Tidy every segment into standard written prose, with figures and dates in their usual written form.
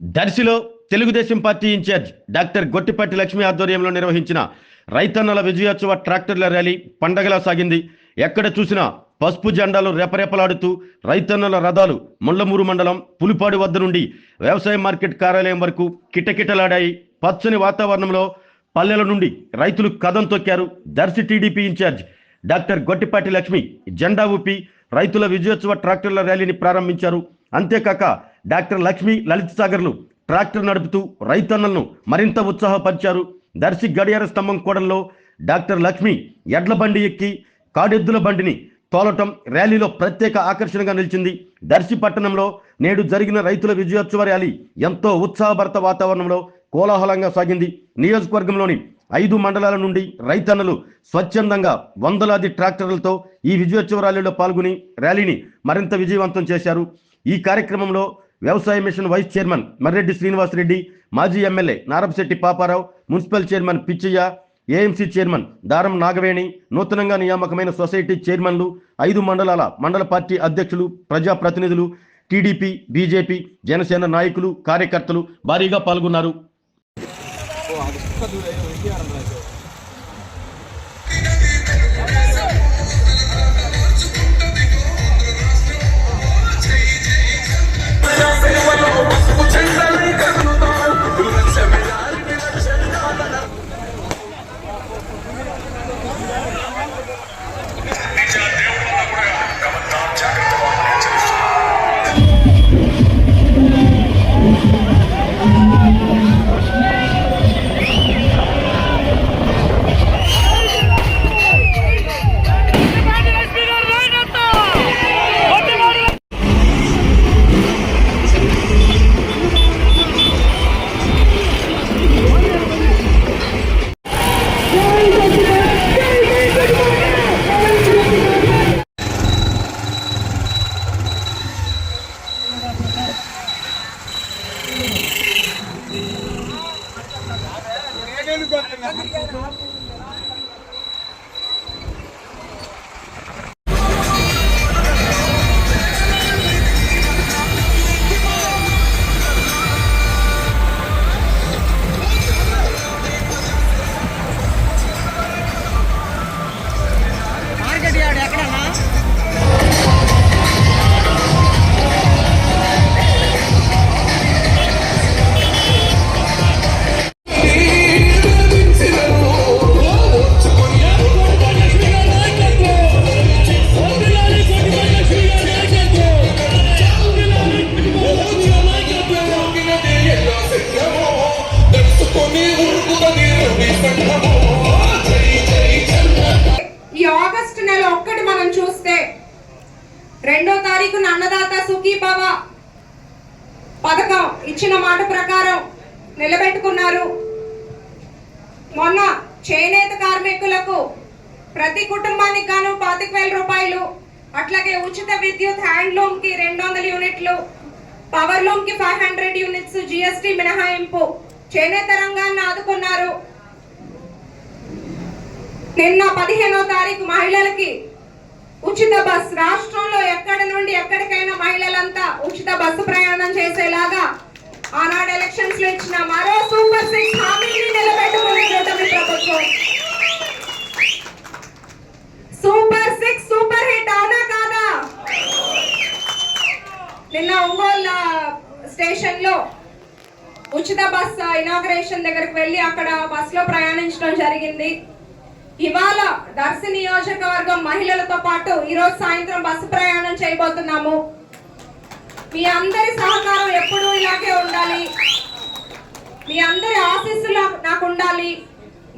దర్శిలో Telugudesam party incharge doctor Gottipati Lakshmi ఆధ్వర్యంలో నిర్వహించిన రైతన్నల విజయోత్సవ ట్రాక్టర్ల ర్యాలీ పండగలా సాగింది. ఎక్కడ చూసినా పసుపు జెండాలు రెపరెపలాడుతూ రైతన్నల రథాలు ముళ్లమూరు మండలం పులిపాడు వద్ద నుండి వ్యవసాయ మార్కెట్ కార్యాలయం వరకు కిటకిటలాడాయి. పచ్చని వాతావరణంలో పల్లెల నుండి రైతులు కదం తొక్కారు. Darsi TDP incharge doctor Gottipati Lakshmi జెండా ఊపి రైతుల విజయోత్సవ ట్రాక్టర్ల ర్యాలీని ప్రారంభించారు. అంతేకాక డాక్టర్ లక్ష్మి లలిత్ సాగర్లు ట్రాక్టర్ నడుపుతూ రైతన్నలను మరింత ఉత్సాహపరిచారు. దర్శి గడియార స్తంభం కూడల్లో డాక్టర్ లక్ష్మి ఎడ్ల బండి ఎక్కి కాడెద్దుల బండిని తోలటం ర్యాలీలో ప్రత్యేక ఆకర్షణగా నిలిచింది. దర్శి పట్టణంలో నేడు జరిగిన రైతుల విజయోత్సవ ర్యాలీ ఎంతో ఉత్సాహభరిత వాతావరణంలో కోలాహలంగా సాగింది. నియోజకవర్గంలోని 5 మండలాల నుండి రైతన్నలు స్వచ్ఛందంగా వందలాది ట్రాక్టర్లతో ఈ విజయోత్సవ ర్యాలీలో పాల్గొని ర్యాలీని మరింత విజయవంతం చేశారు. ఈ కార్యక్రమంలో వ్యవసాయ mission vice chairman Marreddy Srinivasareddy, మాజీ MLA Narapasetti Paparao, municipal chairman Pitchaiah, AMC chairman Daram Nagaveni, నూతనంగా నియామకమైన సొసైటీ చైర్మన్లు, 5 మండలాల మండల పార్టీ అధ్యక్షులు, ప్రజాప్రతినిధులు, టీడీపీ, బీజేపీ, జనసేన నాయకులు, కార్యకర్తలు భారీగా పాల్గొన్నారు. ఈ ఆగస్టు నెల ఒక్కటి మనం చూస్తే 2వ తారీఖున అన్నదాత సుఖీభవ పథకం ఇచ్చిన మాట ప్రకారం నిలబెట్టుకున్నారు. మొన్న చేనేత కార్మికులకు ప్రతి కుటుంబానికి గాను 25,000 రూపాయలు, అట్లాగే ఉచిత విద్యుత్ హ్యాండ్లూమ్ కి 200 యూనిట్లు, పవర్ లూమ్ కి 500 యూనిట్స్ జిఎస్టి మినహాయింపు చేనేత రంగాన్ని ఆదుకున్నారు. నిన్న 15వ తారీఖు మహిళలకి ఉచిత బస్, రాష్ట్రంలో ఎక్కడి నుండి ఎక్కడికైనా మహిళలంతా ఉచిత బస్సు ప్రయాణం చేసేలాగా ఆనాడు ఎలక్షన్స్ లో ఇచ్చిన మరో సూపర్ 6 హామీని నిలబెట్టుకునే ప్రభుత్వం. సూపర్ 6 సూపర్ హిట్ అవునా కాదా? నిన్న ఒంగోలు స్టేషన్ లో ఉచిత బస్ ఇనాగ్రేషన్ దగ్గరకు వెళ్ళి అక్కడ బస్ లో ప్రయాణించడం జరిగింది. ఇవాళ దర్శి నియోజకవర్గం మహిళలతో పాటు ఈరోజు సాయంత్రం బస్సు ప్రయాణం చేయబోతున్నాము. మీ అందరి సహకారం ఎప్పుడూ ఇలాగే ఉండాలి. మీ అందరి ఆశీస్సులు నాకు ఉండాలి.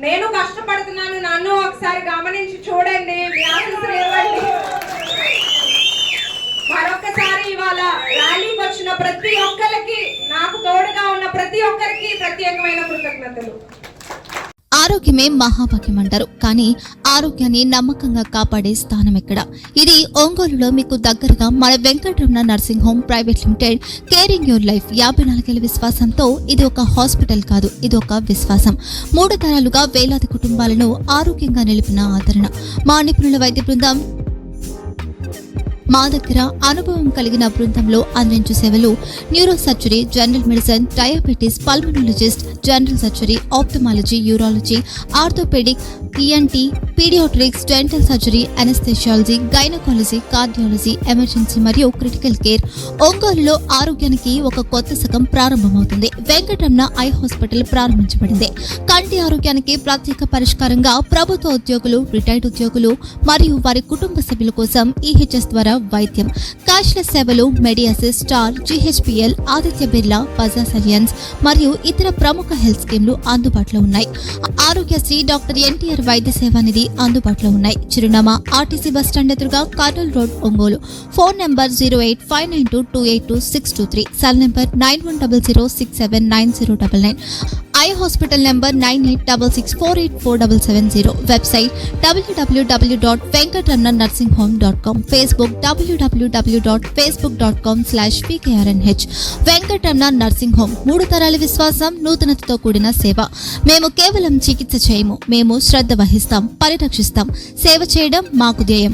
నేను కష్టపడుతున్నాను, నన్ను ఒకసారి గమనించి చూడండి, మీ ఆశీస్సులు ఇవ్వండి. మరొకసారి ఇవాళ ర్యాలీకి వచ్చిన ప్రతి ఒక్కరికి, నాకు తోడుగా ఉన్న ప్రతి ఒక్కరికి ప్రత్యేకమైన కృతజ్ఞతలు. ఆరోగ్యమే మహాభాగ్యం అంటారు, కానీ ఆరోగ్యాన్ని నమ్మకంగా కాపాడే స్థానం ఎక్కడ? ఇది ఒంగోలులో మీకు దగ్గరగా మన Venkataramana nursing home private limited. Caring your life 54 ఏళ్ల విశ్వాసంతో ఇది ఒక హాస్పిటల్ కాదు, ఇది ఒక విశ్వాసం. 3 తరాలుగా వేలాది కుటుంబాలను ఆరోగ్యంగా నిలిపిన ఆదరణ. మా నిపుణుల వైద్య బృందం మా దగ్గర అనుభవం కలిగిన బృందంలో అందించే సేవలు neuro surgery, general medicine, diabetes, pulmonologist, general surgery, ophthalmology, urology, orthopaedic, ENT, paediatrics, dental surgery, anaesthesiology, gynaecology, cardiology, emergency మరియు క్రిటికల్ కేర్. ఒంగోలులో ఆరోగ్యానికి ఒక కొత్త శకం ప్రారంభమవుతుంది. వెంకటరమణ ఐ హాస్పిటల్ ప్రారంభించబడింది. కంటి ఆరోగ్యానికి ప్రత్యేక పరిష్కారంగా ప్రభుత్వ ఉద్యోగులు, రిటైర్డ్ ఉద్యోగులు మరియు వారి కుటుంబ సభ్యుల కోసం ఈహెచ్ఎస్ ద్వారా వైద్యం, క్యాష్లెస్ సేవలు, మెడియాసిస్, స్టార్, జీహెచ్పిఎల్, ఆదిత్య బిర్లా, బజాజ్ అలియన్స్ మరియు ఇతర ప్రముఖ హెల్త్ స్కీమ్లు అందుబాటులో ఉన్నాయి. ఆరోగ్యశ్రీ, డాక్టర్ ఎన్టీఆర్ వైద్య సేవా నిధి అందుబాటులో ఉన్నాయి. చిరునామా ఆర్టీసీ బస్టాండ్ ఎదురుగా, Kurnool road, Ongole. Phone number 08592282623, cell number 9100679099, eye hospital number 9866484770, website www.venkatramannursing.com, Facebook www.facebook.com/pkrnh. Venkataramana nursing home, 3 తరాల విశ్వాసం, నూతనతతో కూడిన సేవ. మేము కేవలం చికిత్స చేయము, మేము శ్రద్ధ వహిస్తాం, పరిరక్షిస్తాం. సేవ చేయడం మాకు ధ్యేయం.